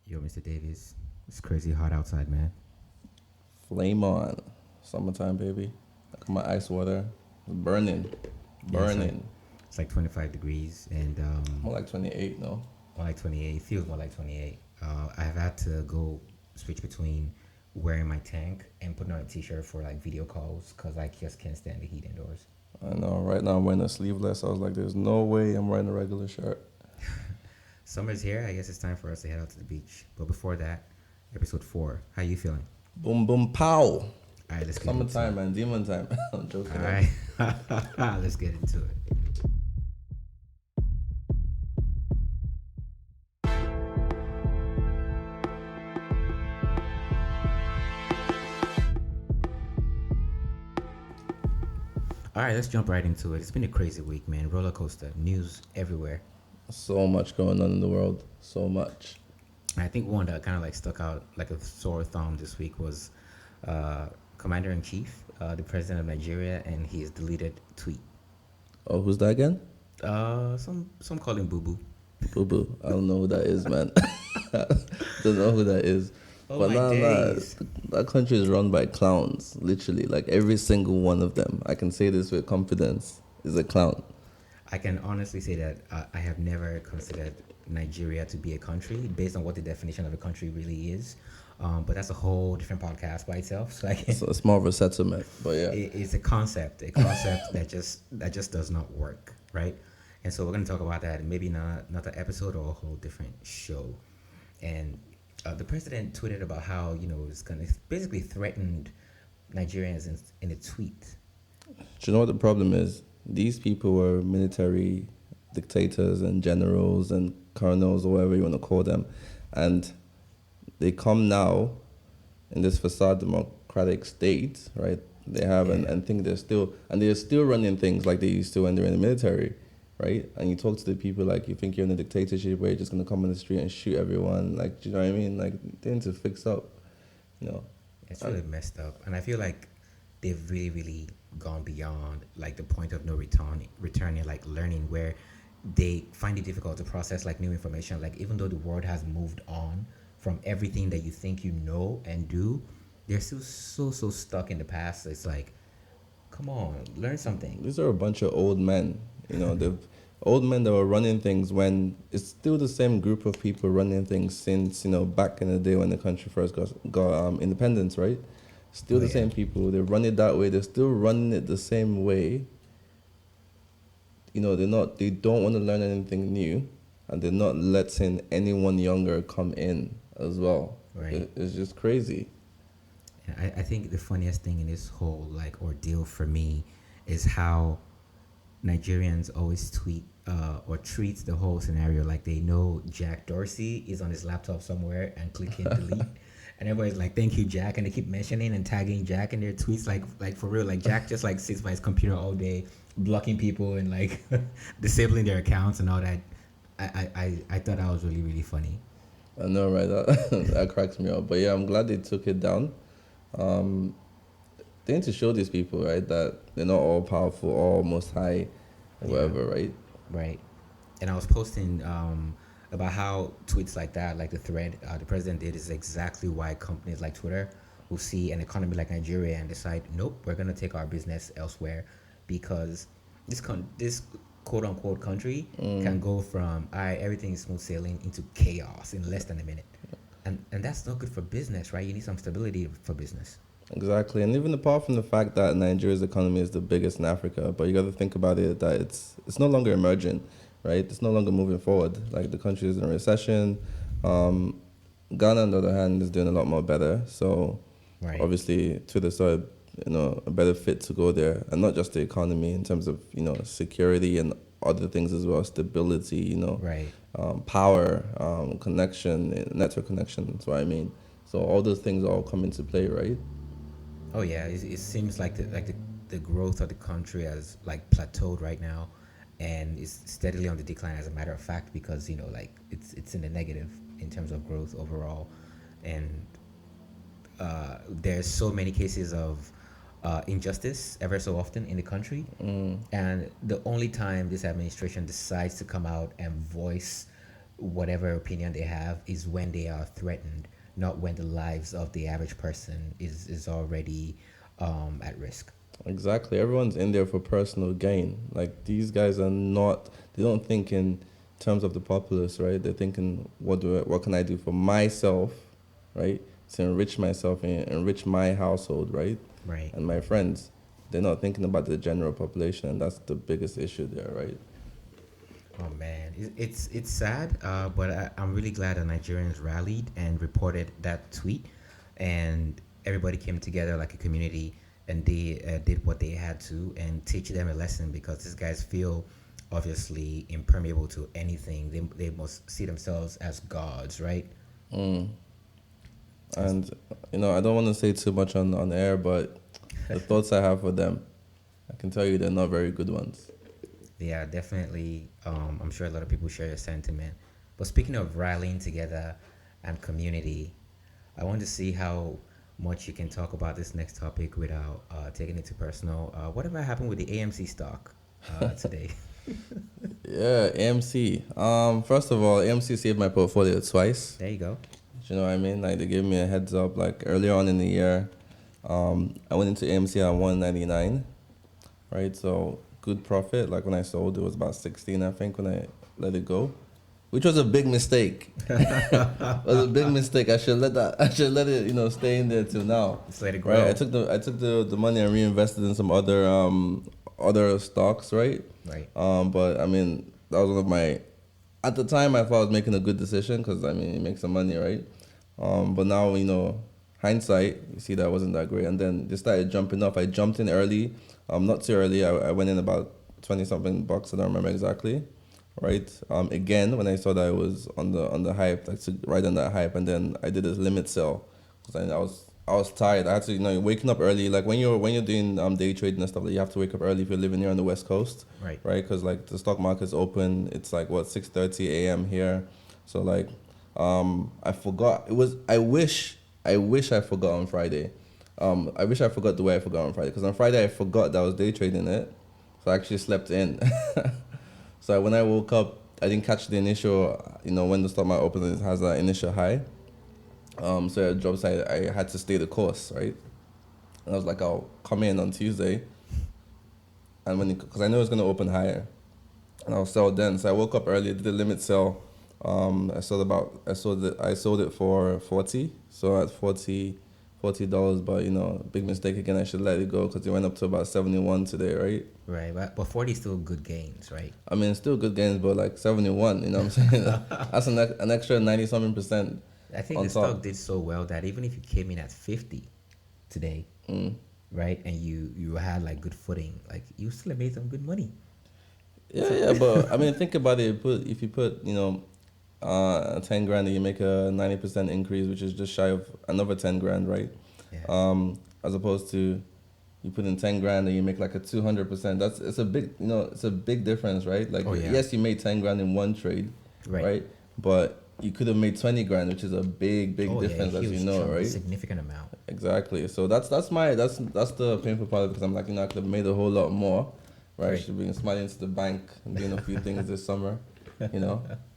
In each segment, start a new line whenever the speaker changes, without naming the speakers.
Yo, Mr. Davies, it's crazy hot outside, man.
Flame on. Summertime, baby. Like my ice water. Burning.
Yeah,
Burning.
it's like 25 degrees and
More like 28, no?
more like 28. It feels more like 28. I've had to go switch between wearing my tank and putting on a t-shirt for like video calls because I just can't stand the heat indoors.
I know. Right now I'm wearing a sleeveless. I was like, there's no way I'm wearing a regular shirt.
Summer's here. I guess it's time for us to head out to the beach. But before that, episode 4. How you feeling?
Boom, boom, pow.
All right, let's get into
Summertime,
it.
man. Demon time. I'm joking.
All right, let's get into it. All right, let's jump right into it. It's been a crazy week, man. Roller coaster, news everywhere.
So much going on in the world. So much.
I think one that kind of like stuck out like a sore thumb this week was Commander in Chief, the president of Nigeria, and his deleted tweet.
Oh, who's that again?
Some call him Boo Boo.
Boo boo. I don't know who that is, man. Don't know who that is.
Oh
But
my
nah,
days.
that country is run by clowns, literally. Like every single one of them, I can say this with confidence, is a clown.
I can honestly say that I have never considered Nigeria to be a country based on what the definition of a country really is. But that's a whole different podcast by itself. So I can,
So it's more of a settlement, but yeah.
it's a concept that just does not work, right? And so we're gonna talk about that, in maybe not another episode or a whole different show. And the president tweeted about how it's gonna basically threatened Nigerians in a tweet.
Do you know what the problem is? These people were military dictators and generals and colonels or whatever you want to call them, and they come now in this facade democratic state, right? They have
Yeah.
and think they're still running things like they used to when they were in the military, right? And you talk to the people like you think you're in a dictatorship where you're just gonna come on the street and shoot everyone, like, do you know what I mean? Like they need to fix up, you know.
It's really messed up, and I feel like they've really, really gone beyond like the point of no returning, like learning, where they find it difficult to process like new information. Like even though the world has moved on from everything that you think you know and do, they're still so stuck in the past. It's like, come on, learn something.
These are a bunch of old men, the old men that were running things when it's still the same group of people running things since, back in the day when the country first got independence, right? Still
Oh
the
yeah.
same people. They run it that way. They're still running it the same way. They don't want to learn anything new, and they're not letting anyone younger come in as well.
Right.
It's just crazy.
And I think the funniest thing in this whole like ordeal for me is how Nigerians always tweet or treat the whole scenario like they know Jack Dorsey is on his laptop somewhere and clicking delete. And everybody's like, "Thank you, Jack," and they keep mentioning and tagging Jack in their tweets, like for real. Like Jack just like sits by his computer all day, blocking people and like disabling their accounts and all that. I thought that was really really funny.
I know, right? That cracks me up. But yeah, I'm glad they took it down. They need to show these people, right, that they're not all powerful, all most high, or
Yeah.
whatever, right?
Right. And I was posting about how tweets like that, like the thread the president did, is exactly why companies like Twitter will see an economy like Nigeria and decide, nope, we're going to take our business elsewhere because this quote unquote country can go from, all right, everything is smooth sailing into chaos in less than a minute. And that's not good for business, right? You need some stability for business.
Exactly. And even apart from the fact that Nigeria's economy is the biggest in Africa, but you got to think about it that it's no longer emerging, right? It's no longer moving forward. Like the country is in a recession. Ghana, on the other hand, is doing a lot more better. So
Right.
obviously, Twitter saw, a better fit to go there, and not just the economy in terms of security and other things as well, stability,
Right.
power, connection, network connection. That's what I mean. So all those things all come into play, right?
Oh yeah, it seems like the growth of the country has like plateaued right now, and is steadily on the decline. As a matter of fact, because like it's in the negative in terms of growth overall, and there's so many cases of injustice ever so often in the country, and the only time this administration decides to come out and voice whatever opinion they have is when they are threatened, not when the lives of the average person is already at risk.
Exactly. Everyone's in there for personal gain. Like these guys are not. They don't think in terms of the populace, right? They're thinking, what can I do for myself, right? To enrich myself and enrich my household, right?
Right.
And my friends. They're not thinking about the general population, and that's the biggest issue there, right?
Oh man, it's sad, but I'm really glad that Nigerians rallied and reported that tweet, and everybody came together like a community, and they did what they had to and teach them a lesson because these guys feel obviously impermeable to anything. They must see themselves as gods, right?
Mm. And I don't want to say too much on air, but the thoughts I have for them, I can tell you they're not very good ones.
Yeah, definitely. I'm sure a lot of people share your sentiment. But speaking of rallying together and community, I want to see how much you can talk about this next topic without taking it too personal. Whatever happened with the AMC stock today?
Yeah, AMC. First of all, AMC saved my portfolio twice.
There you go.
You know what I mean? Like they gave me a heads up. Like earlier on in the year, I went into AMC at 199, right? So good profit. Like when I sold, it was about 16, I think, when I let it go, which was a big mistake. It was a big mistake. I should let that. I should let it, stay in there till now.
Just let it grow.
Right. I took the money and reinvested in some other stocks, right?
Right.
But I mean, that was one of my. At the time, I thought I was making a good decision because I mean, you make some money, right? But now, hindsight, you see that wasn't that great. And then they started jumping up. I jumped in early, not too early. I went in about 20 something bucks. I don't remember exactly, right? Again, when I saw that it was on the hype, I took right on that hype, and then I did a limit sell because I was tired. I had to, waking up early. Like when you're doing day trading and stuff, like you have to wake up early if you're living here on the West Coast,
Right.
right? Because like the stock market's open. It's like 6:30 a.m. here, so like I forgot. It was. I wish I forgot on Friday. I wish I forgot the way I forgot on Friday because on Friday I forgot that I was day trading it, so I actually slept in. So when I woke up, I didn't catch the initial. When the stock market opens, it has that initial high. So it drops. I had to stay the course, right? And I was like, I'll come in on Tuesday, and because I know it's gonna open higher, and I'll sell then. So I woke up early, did a limit sell. I sold it for 40. So at $40, but big mistake again. I should let it go because it went up to about 71 today, right?
Right. But 40 is still good gains, right?
I mean, it's still good gains, but like 71. You know what I'm saying? That's an extra 90 something percent.
I think the stock did so well that even if you came in at 50 today, right, and you had like good footing, like you still have made some good money.
Yeah, but I mean, think about it. If you put 10 grand, and you make a 90% increase, which is just shy of another 10 grand, right?
Yeah.
As opposed to you put in 10 grand and you make like a 200%. It's a big difference, right? Like, yes, you made 10 grand in one trade, right? But you could have made 20 grand, which is a big difference, as you know, right?
Significant amount.
Exactly. So that's the painful part because I'm like, I could have made a whole lot more, right? Should be smiling to the bank and doing a few things this summer,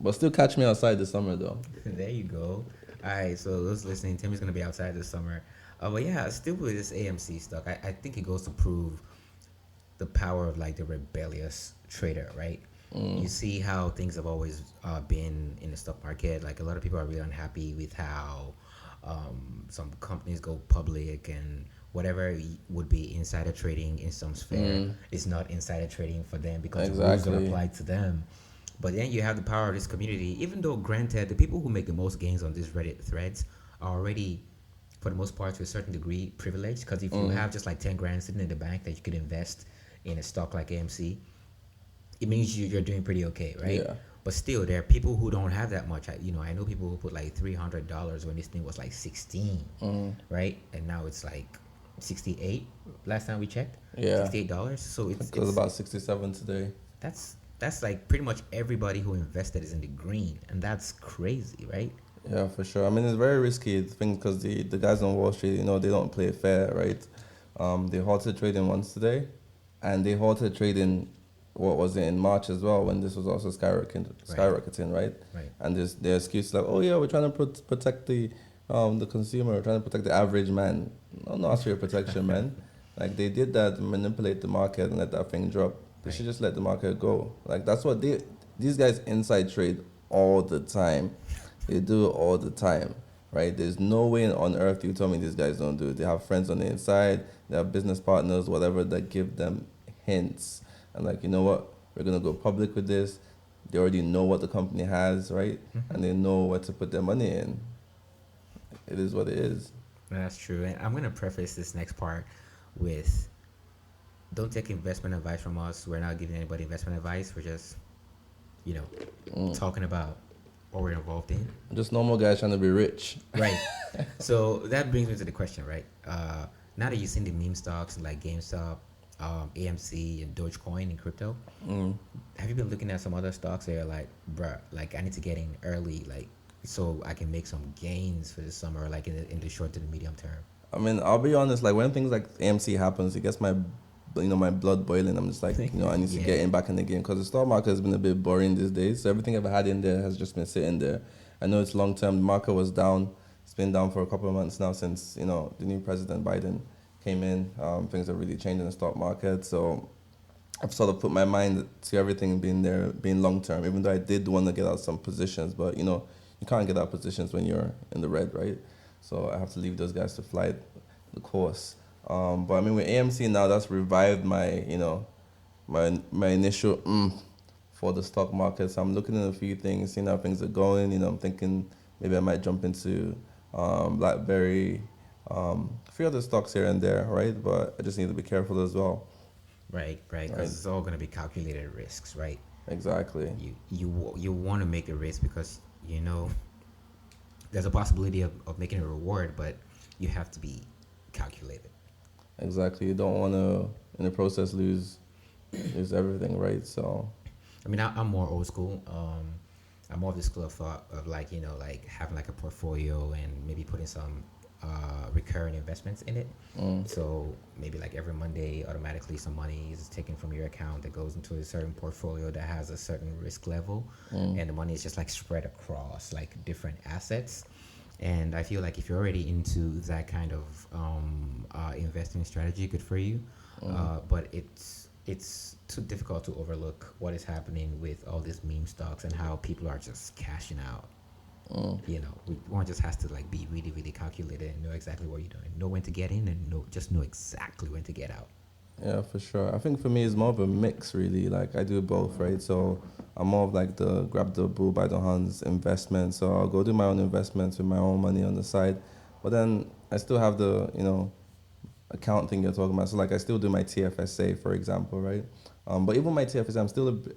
But still catch me outside this summer though.
There you go. All right, so those listening, Timmy's gonna be outside this summer. But yeah, still with this AMC stock, I think it goes to prove the power of like the rebellious trader, right? You see how things have always been in the stock market. Like a lot of people are really unhappy with how some companies go public and whatever would be insider trading in some sphere is not insider trading for them because the rules don't apply to them. But then you have the power of this community, even though granted the people who make the most gains on these Reddit threads are already, for the most part, to a certain degree, privileged. Because if you have just like 10 grand sitting in the bank that you could invest in a stock like AMC, it means you're doing pretty okay, right?
Yeah.
But still, there are people who don't have that much. I know people who put like $300 when this thing was like 16, right? And now it's like 68. Last time we checked,
yeah,
$68. So
it was about 67 today.
That's like pretty much everybody who invested is in the green, and that's crazy, right?
Yeah, for sure. I mean, it's very risky thing because the guys on Wall Street, they don't play fair, right? They halted trading once today, and they halted trading what was it, in March as well, when this was also
Right.
skyrocketing, right?
Right.
And their excuse like, oh yeah, we're trying to protect the consumer, we're trying to protect the average man. No, not for your protection, man. Like they did that to manipulate the market and let that thing drop. They
Right.
should just let the market go. Like that's what these guys inside trade all the time. They do it all the time, right? There's no way on earth you tell me these guys don't do it. They have friends on the inside, they have business partners, whatever, that give them hints. And like, you know what? We're gonna go public with this. They already know what the company has, right?
Hmm.
And they know what to put their money in. It is what it is.
That's true. And I'm gonna preface this next part with: don't take investment advice from us. We're not giving anybody investment advice. We're just, you know, talking about what we're involved in.
Just normal guys trying to be rich.
Right. So that brings me to the question, right? Now that you've seen the meme stocks like GameStop, AMC, and Dogecoin in crypto, have you been looking at some other stocks that are like, bruh, like I need to get in early, like so I can make some gains for the summer, like in the short to the medium term?
I mean, I'll be honest. Like when things like AMC happens, it gets my blood boiling. I'm just like, I need to
Yeah.
get in back in the game because the stock market has been a bit boring these days. So everything I've had in there has just been sitting there. I know it's long term. The market was down. It's been down for a couple of months now since the new president Biden came in. Things have really changed in the stock market. So I've sort of put my mind to everything being long term. Even though I did want to get out some positions, but you can't get out positions when you're in the red, right? So I have to leave those guys to fly the course. But I mean, with AMC now, that's revived my initial for the stock market. So I'm looking at a few things, seeing how things are going. I'm thinking maybe I might jump into BlackBerry, a few other stocks here and there, right? But I just need to be careful as well.
Right, right,
Right.
because it's all gonna be calculated risks, right?
Exactly.
You want to make a risk because there's a possibility of making a reward, but you have to be calculated.
Exactly. You don't want to, in the process, lose everything, right? So,
I mean, I'm more old school. I'm more of the school of thought of like like having like a portfolio and maybe putting some recurring investments in it. So maybe like every Monday, automatically some money is taken from your account that goes into a certain portfolio that has a certain risk level, and the money is just like spread across like different assets. And I feel like if you're already into that kind of investing strategy, good for you. But it's too difficult to overlook what is happening with all these meme stocks and how people are just cashing out. One just has to like be really, really calculated and know exactly what you're doing, know when to get in, and know exactly when to get out.
yeah, for sure. I think for me, it's more of a mix, really. Like, I do both, right? So, I'm more of like the grab the bull by the horns investment. So, I'll go do my own investments with my own money on the side. But then I still have the, account thing you're talking about. So like I still do my TFSA, for example, right? But even my TFSA,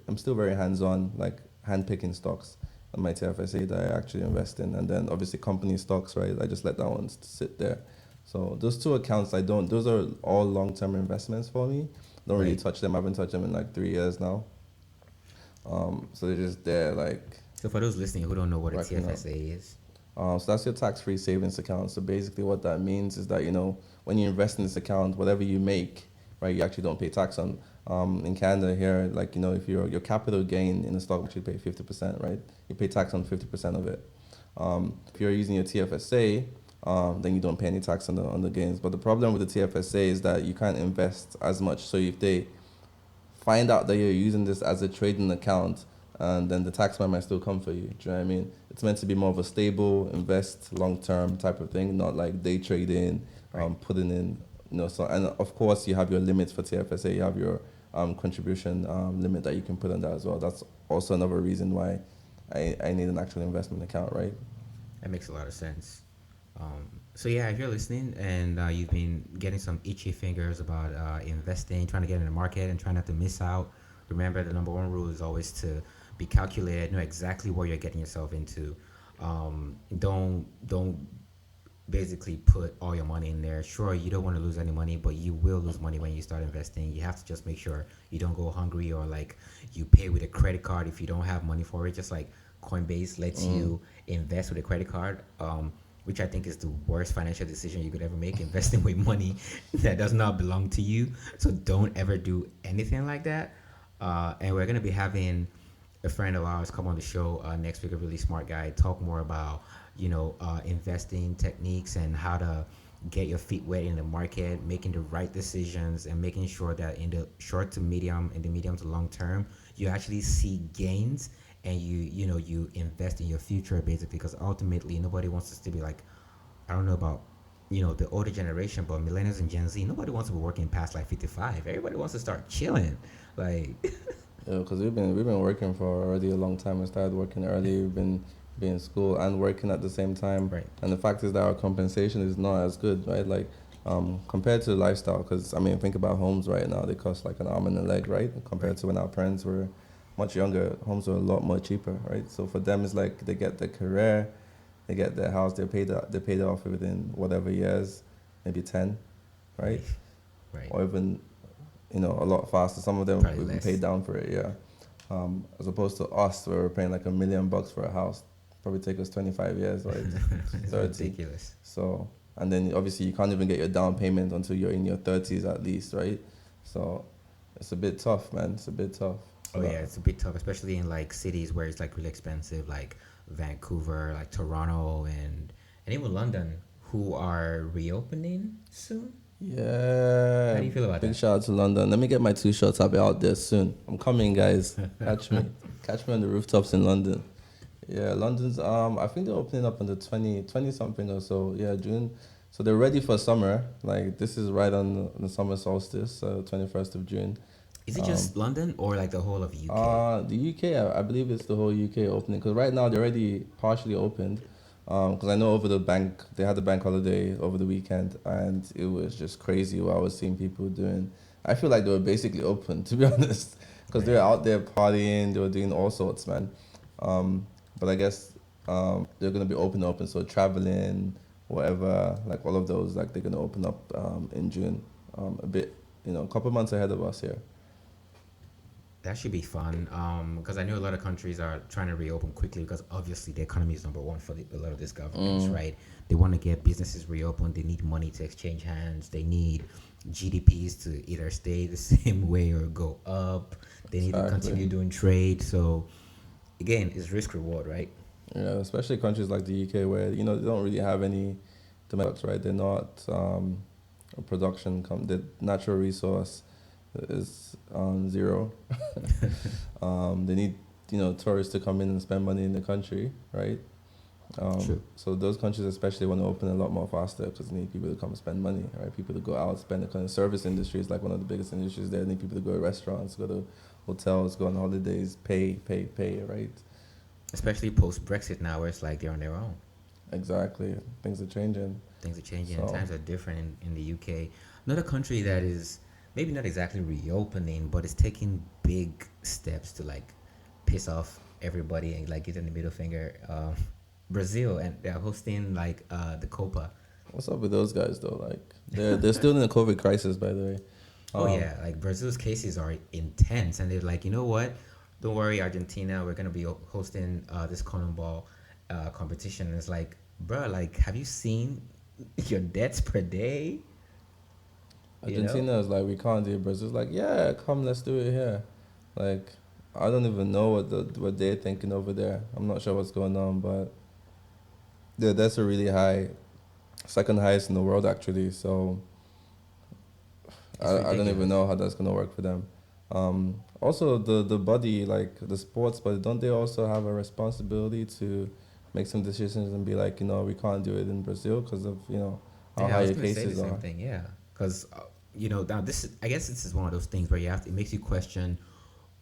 I'm still very hands-on, like hand-picking stocks on my TFSA that I actually invest in, and then obviously company stocks, right? I just let that one sit there. So those two accounts, I don't. Those are all long-term investments for me. Don't really
Right.
touch them. I haven't touched them in like 3 years now. So they're just there, like
So for those listening who don't know what a
racking up.
TFSA is,
So that's your tax-free savings account. So basically, what that means is that when you invest in this account, whatever you make, right, you actually don't pay tax on. In Canada here, like if your capital gain in the stock, you pay 50%, right? You pay tax on 50% of it. If you're using your TFSA, then you don't pay any tax on the gains. But the problem with the TFSA is that you can't invest as much. So if they find out that you're using this as a trading account, and then the taxman might still come for you. Do you know what I mean? It's meant to be more of a stable, invest long-term type of thing, not like day trading,
Right.
putting in, so, and of course you have your limits for TFSA, you have your contribution limit that you can put on that as well. That's also another reason why I need an actual investment account, right?
that makes a lot of sense. So yeah, if you're listening and you've been getting some itchy fingers about investing, trying to get in the market and trying not to miss out, remember the number one rule is always to be calculated, know exactly what you're getting yourself into. Don't basically put all your money in there. Sure, you don't want to lose any money, but you will lose money when you start investing. You have to just make sure you don't go hungry or like you pay with a credit card if you don't have money for it. Just like Coinbase lets you invest with a credit card, which I think is the worst financial decision you could ever make, investing with money that does not belong to you. So don't ever do anything like that. And we're gonna be having a friend of ours come on the show next week. A really smart guy, talk more about investing techniques and how to get your feet wet in the market, making the right decisions, and making sure that in the short to medium, in the medium to long term, you actually see gains and you invest in your future basically. Because ultimately, nobody wants us to be like, I don't know about the older generation, but millennials and Gen Z, nobody wants to be working past like 55. Everybody wants to start chilling, like.
Yeah, because we've been working for already a long time. We started working early. We've been in school and working at the same time.
Right.
And the fact is that our compensation is not as good, right? Like, compared to the lifestyle. Because I mean, think about homes right now. They cost like an arm and a leg, right? Compared to when our parents were much younger, homes were a lot more cheaper, right? So for them, it's like they get their career, they get their house, they paid off within whatever years, maybe 10, right?
Right.
Or even a lot faster. Some of them
Probably
we can
less.
pay down for it, yeah. As opposed to us, where we're paying like $1 million for a house, probably take us 25 years, right?
It's
30.
ridiculous.
So, and then obviously you can't even get your down payment until you're in your 30s at least, right? So, it's a bit tough, man. It's a bit tough. So
Oh yeah, it's a bit tough, especially in like cities where it's like really expensive, like Vancouver, like Toronto, and even London, who are reopening soon. How
yeah,
do you feel about
big
that?
shout out to London. Let me get my 2 shots. I'll be out there soon. I'm coming, guys. Catch me on the rooftops in London. Yeah, London's I think they're opening up on the 20 something or so. Yeah, June. So they're ready for summer. Like this is right on the summer solstice, 21st of June.
Is it
Um
just London or like the whole of UK?
the UK, I believe it's the whole UK opening because right now they're already partially opened. Because I know over the bank they had the bank holiday over the weekend and it was just crazy what I was seeing people doing. I feel like they were basically open to be honest, because they
Right.
were out there partying, they were doing all sorts, man. But I guess they're gonna be open, so traveling, whatever, like all of those, like they're gonna open up in June, a bit, a couple months ahead of us here.
That should be fun. Because I know a lot of countries are trying to reopen quickly because obviously the economy is number one for a lot of these governments, right? They want to get businesses reopened. They need money to exchange hands. They need GDPs to either stay the same way or go up. They need to
Exactly.
continue doing trade. So again, it's risk reward, right?
Yeah, especially countries like the UK where they don't really have any domestics, right? They're not a production. The natural resource is zero. They need tourists to come in and spend money in the country, right?
True.
So those countries especially want to open a lot more faster because they need people to come and spend money, right? People to go out, spend. The kind of service industry is like one of the biggest industries there. They need people to go to restaurants, go to hotels, go on holidays, pay, right?
Especially post Brexit now, where it's like they're on their own.
Exactly. Things are changing.
Things are changing and
So
times are different in the UK. Another country that is maybe not exactly reopening, but is taking big steps to like piss off everybody and like give them the middle finger. Brazil, and they're hosting like the Copa.
what's up with those guys though? Like they're still in the COVID crisis, by the way.
Oh
Um,
yeah, like Brazil's cases are intense, and they're like, you know what? Don't worry, Argentina. We're gonna be hosting this cannonball competition. And it's like, bro, like, have you seen your deaths per day? You know?
Argentina is like we can't do it. Brazil's like yeah, come let's do it here. Like I don't even know what they're thinking over there. I'm not sure what's going on, but yeah, that's a really high, second highest in the world actually. So
It's
I don't even
ridiculous.
know how that's gonna work for them. Also, the body, like the sports body, don't they also have a responsibility to make some decisions and be like, we can't do it in Brazil because of how
Yeah, I
high
was
your
gonna say the
cases
same
are.
thing. Yeah, because now this is, I guess this is one of those things where it makes you question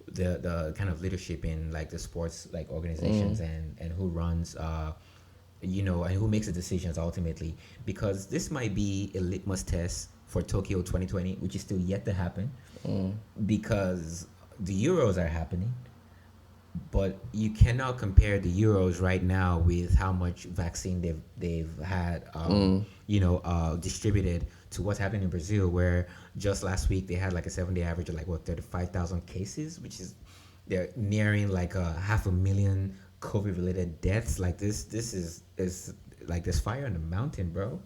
the kind of leadership in like the sports like organizations
Mm,
and who runs and who makes the decisions ultimately, because this might be a litmus test for Tokyo 2020, which is still yet to happen,
mm,
because the Euros are happening, but you cannot compare the Euros right now with how much vaccine they've had
mm.
distributed to what's happening in Brazil, where just last week they had like a 7-day average of like what 35,000 cases, which is they're nearing like a 500,000 COVID related deaths. Like this is like there's fire on the mountain, bro.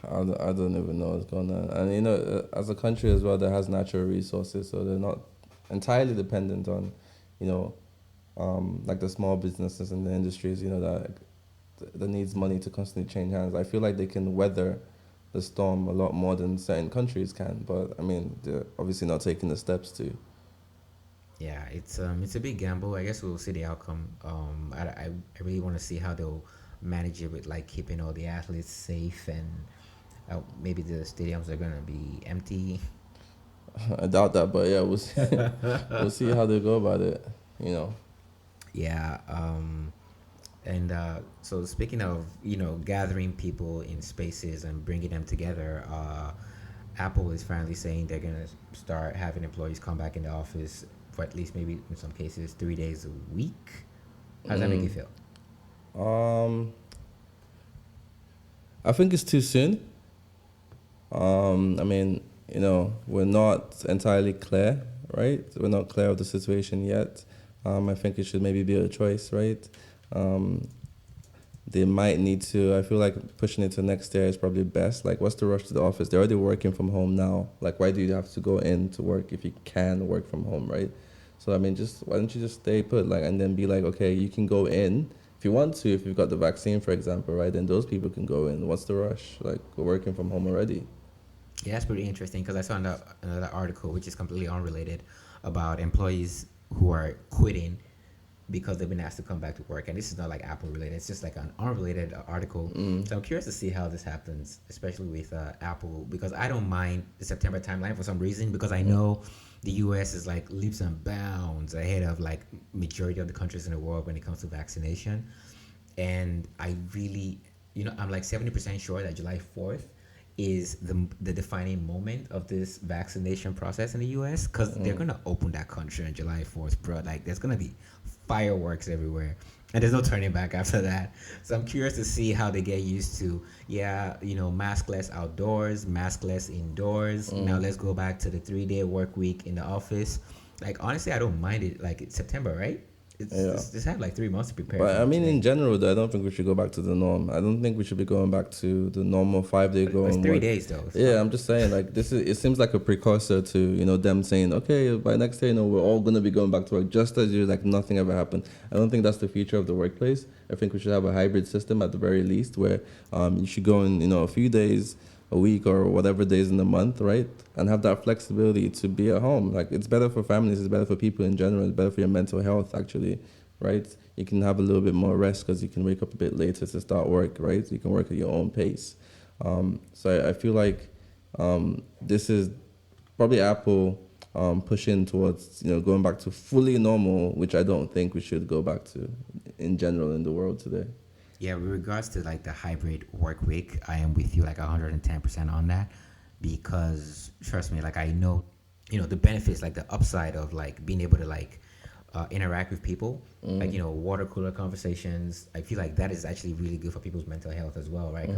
I don't even know what's going on. And as a country as well that has natural resources, so they're not entirely dependent on, you know, like the small businesses and the industries, that needs money to constantly change hands. I feel like they can weather the storm a lot more than certain countries can. But I mean, they're obviously not taking the steps to.
Yeah, it's a big gamble. I guess we'll see the outcome. I really want to see how they'll manage it with like keeping all the athletes safe and maybe the stadiums are gonna be empty.
I doubt that, but yeah, we'll see. We'll see how they go about it. You know.
Yeah. And so speaking of gathering people in spaces and bringing them together, Apple is finally saying they're gonna start having employees come back in the office for at least maybe in some cases 3 days a week. How does that make you feel?
Um, I think it's too soon. I mean, we're not entirely clear, right? We're not clear of the situation yet. I think it should maybe be a choice, right? Um, they might need to. I feel like pushing it to next year is probably best. Like, what's the rush to the office? They're already working from home now. Like, why do you have to go in to work if you can work from home, right? So I mean, just why don't you just stay put, like, and then be like, okay, you can go in if you want to, if you've got the vaccine, for example, right? Then those people can go in. What's the rush? Like, we're working from home already.
Yeah, that's pretty interesting because I saw another article which is completely unrelated about employees who are quitting because they've been asked to come back to work. And this is not like Apple related, it's just like an unrelated article. So I'm curious to see how this happens, especially with Apple, because I don't mind the September timeline for some reason, because I know the US is like leaps and bounds ahead of like majority of the countries in the world when it comes to vaccination. And I really, I'm like 70% sure that July 4th is the defining moment of this vaccination process in the US, because they're going to open that country on July 4th, bro. Like, there's going to be fireworks everywhere. And there's no turning back after that. So I'm curious to see how they get used to, maskless outdoors, maskless indoors. Now let's go back to the 3-day work week in the office. Like, honestly, I don't mind it. Like, it's September, right? Just have like 3 months to prepare.
But
for
I mean,
today.
in general, though, I don't think we should go back to the norm. I don't think we should be going back to the normal 5-day
But
go
it's
and
3 days, though.
Yeah, I'm just saying, like, this is. It seems like a precursor to them saying, okay, by next day, we're all gonna be going back to work, just as you like nothing ever happened. I don't think that's the future of the workplace. I think we should have a hybrid system at the very least, where you should go in, a few days a week or whatever days in the month, right? And have that flexibility to be at home. Like, it's better for families, it's better for people in general, it's better for your mental health, actually, right? You can have a little bit more rest because you can wake up a bit later to start work, right? You can work at your own pace. So I feel like this is probably Apple pushing towards, going back to fully normal, which I don't think we should go back to in general in the world today.
Yeah, with regards to like the hybrid work week, I am with you like 110% on that, because trust me, like I know, the benefits, like the upside of like being able to like interact with people, like water cooler conversations. I feel like that is actually really good for people's mental health as well, right?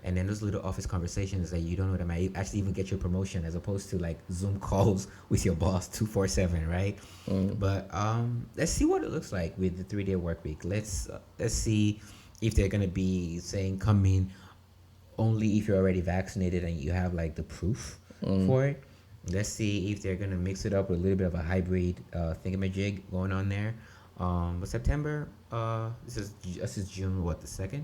And then those little office conversations that you don't know that might actually even get you a promotion, as opposed to like Zoom calls with your boss 247, right? But let's see what it looks like with the 3-day work week. Let's see if they're gonna be saying come in only if you're already vaccinated and you have like the proof for it. Let's see if they're gonna mix it up with a little bit of a hybrid thingamajig going on there. But September, this is June, what, the 2nd?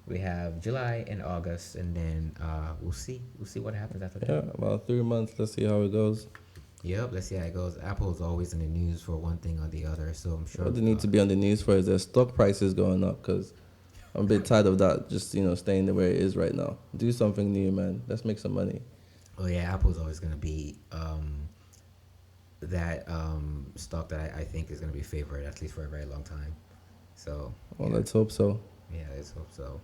We have July and August, and then we'll see what happens after that.
Yeah, about 3 months. Let's see how it goes.
Yep, let's see how it goes. Apple's always in the news for one thing or the other, so I'm sure.
What they need to be on the news for is their stock prices going up, because I'm a bit tired of that. Just staying the way it is right now. Do something new, man. Let's make some money.
Oh yeah, Apple's always gonna be that stock that I think is gonna be favored at least for a very long time. So.
Well, let's hope so.
Yeah, let's hope so.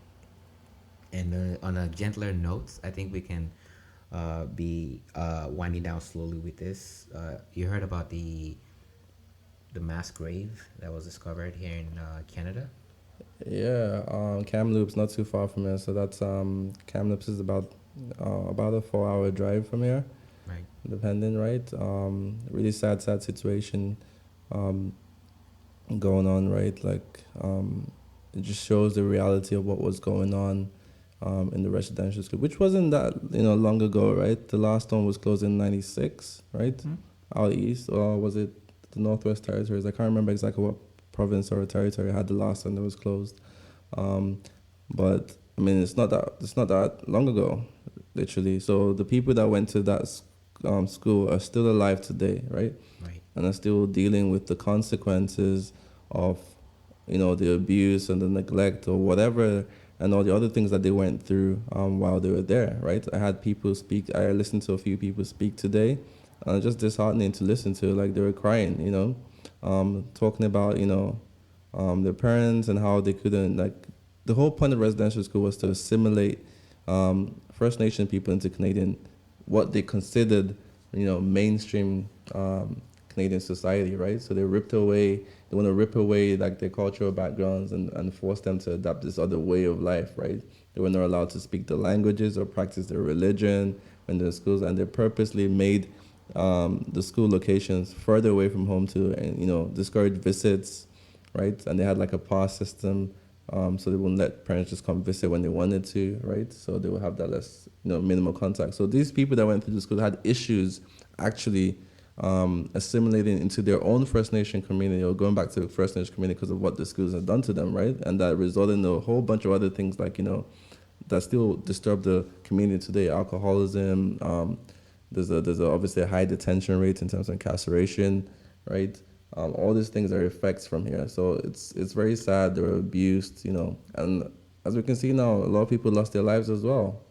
And on a gentler note, I think we can be winding down slowly with this. You heard about the mass grave that was discovered here in Canada?
Yeah, Kamloops not too far from here. So that's Kamloops is about a 4-hour drive from here.
Right.
Depending, right? Really sad situation going on, right? Like it just shows the reality of what was going on in the residential school, which wasn't that long ago, right? The last one was closed in '96, right? out east, or was it the Northwest Territories? I can't remember exactly what province or territory had the last one that was closed. Um, but I mean, it's not that long ago, literally. So the people that went to that school are still alive today, right?
Right.
And are still dealing with the consequences of, the abuse and the neglect or whatever, and all the other things that they went through while they were there, right? I had people speak. I listened to a few people speak today, just disheartening to listen to. Like they were crying, talking about their parents and how they couldn't, like, the whole point of residential school was to assimilate First Nation people into Canadian, what they considered, mainstream Canadian society, right? So they want to rip away like their cultural backgrounds and force them to adopt this other way of life, right? They were not allowed to speak the languages or practice their religion when they're in schools, and they purposely made the school locations further away from home to, discourage visits, right? And they had like a pass system, so they wouldn't let parents just come visit when they wanted to, right? So they would have that less, minimal contact. So these people that went through the school had issues actually assimilating into their own First Nation community or going back to the First Nation community because of what the schools had done to them, right? And that resulted in a whole bunch of other things like, that still disturb the community today. Alcoholism, there's obviously a high detention rate in terms of incarceration, right? All these things are effects from here. So it's very sad. They were abused, and as we can see now, a lot of people lost their lives as well.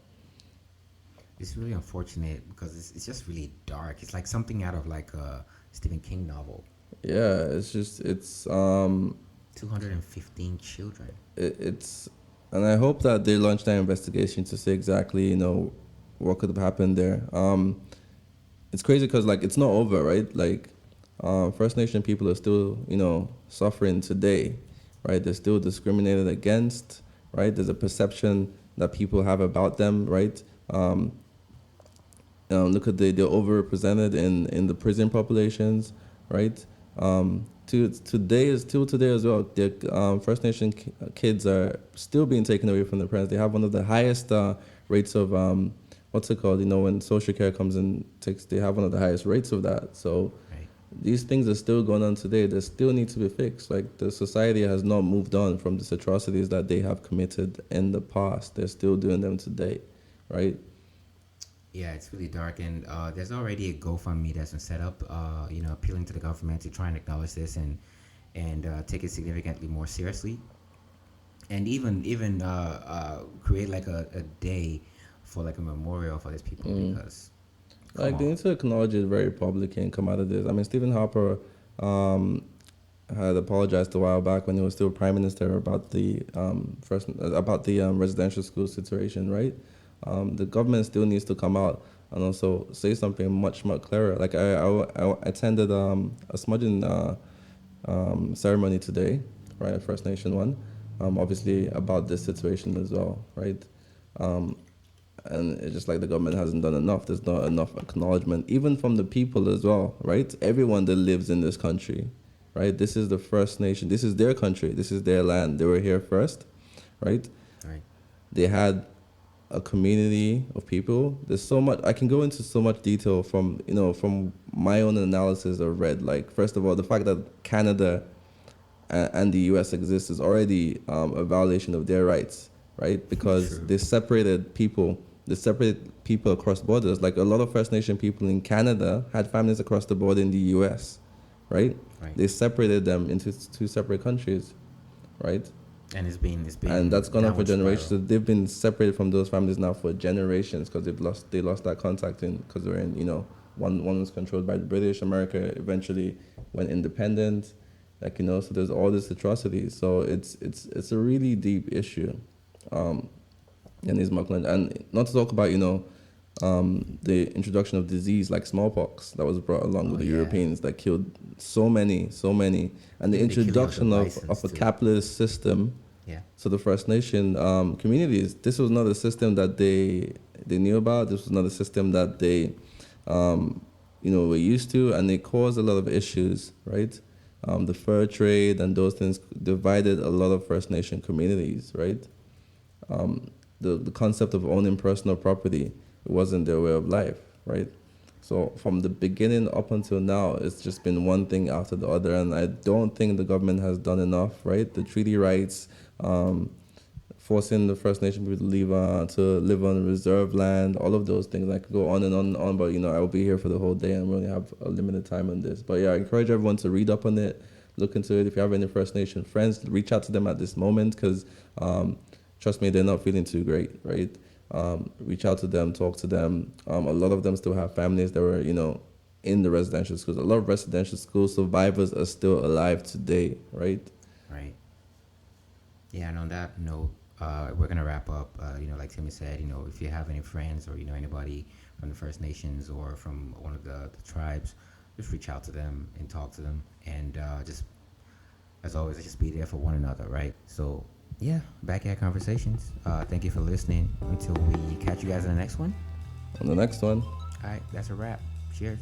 It's really unfortunate because it's just really dark. It's like something out of like a Stephen King novel.
Yeah, it's
215 children.
It's and I hope that they launch that investigation to see exactly, what could have happened there. It's crazy because like it's not over, right? Like First Nation people are still, suffering today, right? They're still discriminated against, right? There's a perception that people have about them, right? Look at they're overrepresented in the prison populations, right? Today as well. The First Nation kids are still being taken away from their parents. They have one of the highest rates of what's it called? When social care comes and takes, they have one of the highest rates of that. So
Right.
these things are still going on today. They still need to be fixed. Like the society has not moved on from these atrocities that they have committed in the past. They're still doing them today, right?
Yeah, it's really dark, and there's already a GoFundMe that's been set up. Appealing to the government to try and acknowledge this and take it significantly more seriously, and even create like a day for like a memorial for these people because
Like they need to acknowledge it very publicly and come out of this. I mean, Stephen Harper had apologized a while back when he was still prime minister about the residential school situation, right? The government still needs to come out and also say something much clearer. Like I attended a smudging ceremony today, right? A First Nation one, obviously about this situation as well, right? And it's just like the government hasn't done enough. There's not enough acknowledgement, even from the people as well, right? Everyone that lives in this country, right? This is the First Nation. This is their country. This is their land. They were here first, right?
Right.
They had a community of people. There's so much. I can go into so much detail from my own analysis of read. Like, first of all, the fact that Canada and the U.S. exists is already a violation of their rights, right? Because
True.
they separated people. They separated people across borders. Like a lot of First Nation people in Canada had families across the border in the U.S., right?
Right.
They separated them into two separate countries, right?
And it's been
And that's gone on for
downward
generations. So
spiral.
they've been separated from those families now for generations because they lost that contact because they were in one was controlled by the British. America eventually went independent, so there's all this atrocities. So it's a really deep issue. In these Auckland, and not to talk about the introduction of disease like smallpox that was brought along with the Europeans that killed so many, and the
Even the killing of the
introduction of
bisons
a
too.
capitalist system.
Yeah.
So the First Nation communities, this was not a system that they knew about. This was not a system that they were used to, and it caused a lot of issues, right? The fur trade and those things divided a lot of First Nation communities, right? The concept of owning personal property wasn't their way of life, right? So from the beginning up until now, it's just been one thing after the other, and I don't think the government has done enough. Right, the treaty rights, forcing the First Nation people to live on reserve land, all of those things. I could go on and on and on, but I will be here for the whole day, and we only have a limited time on this. But yeah, I encourage everyone to read up on it, look into it. If you have any First Nation friends, reach out to them at this moment, because trust me, they're not feeling too great, right? Reach out to them, talk to them. A lot of them still have families that were, in the residential schools. A lot of residential school survivors are still alive today, right?
Right. Yeah, and on that note, we're gonna wrap up. Like Timmy said, if you have any friends or anybody from the First Nations or from one of the tribes, just reach out to them and talk to them, and just as always, just be there for one another, right? So yeah, Backyard Conversations. Thank you for listening. Until we catch you guys in the next one.
On the next one.
All right, that's a wrap. Cheers.